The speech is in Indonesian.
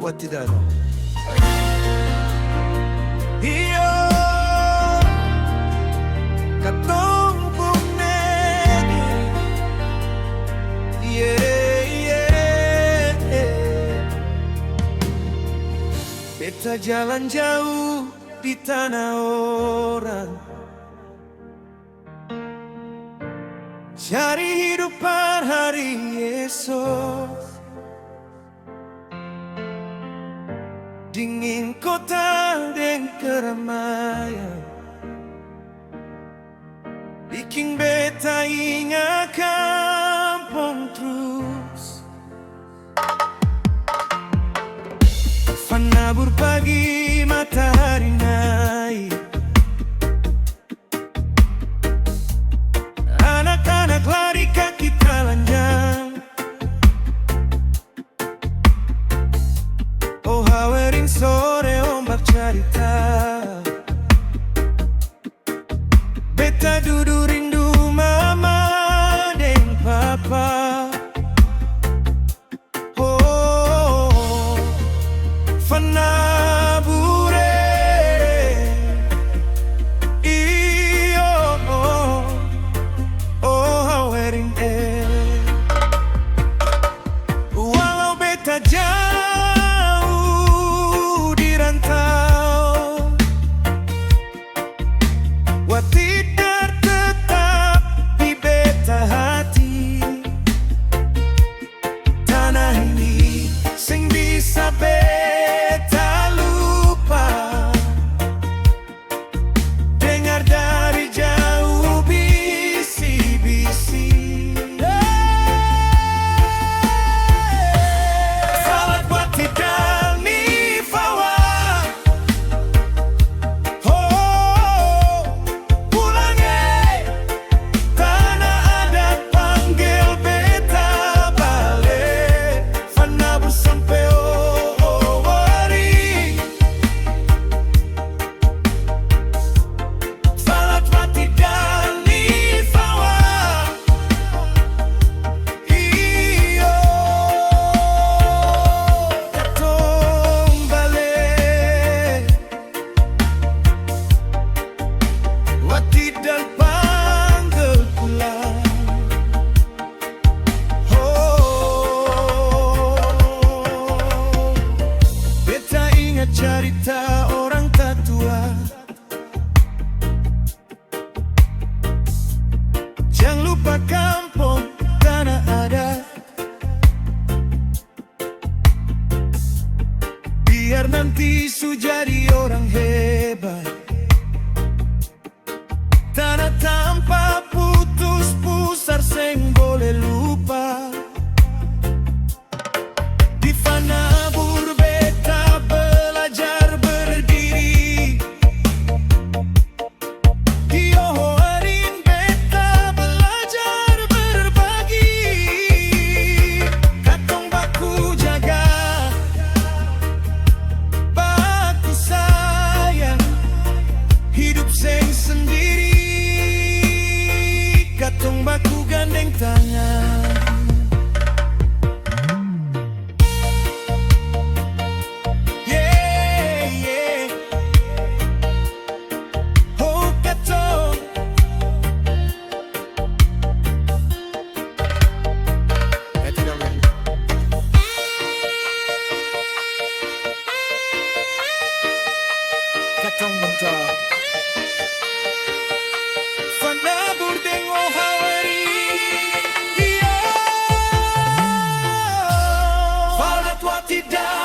Watidano. Iyo katong kumnegi. Beta jalan jauh di tanah orang, cari hidup per hari esok. Dingin kota dan keramaian bikin beta ingat kampung terus. Fanabur pagi matahari naik, anak-anak lari kaki telanjang. Oh hawering sore ombak cerita, beta duduk rindu mama dan papa. Oh fanabure iyo oh hawering walau beta jauh di rantau, Watidar tetap di beta hati. Tanah ini sing bisa beta lupa, dengar dari jauh bisi-bisi. Salat Watidar ni fawa, oh pulang tanah adat panggil beta balik. Fanabur sampai wari, Salat Watidar ni fawa, iyo katong balik. Watidar panggil pulang. Oh, beta ingat cerita orang tatua, jangan lupa kampung tanah adat, biar nanti su jadi orang hebat. Tanah tanpa putus pusar seng boleh lupa. Di Fanabur beta belajar berdiri, di Yohoarin beta belajar berbagi. Katong baku jaga, baku sayang, hidup seng sendiri. Katong baku gandeng tangan. Yeah, yeah. Oh katong katong bentar. Fanabur deng oh hawari, iyo Salat Watidar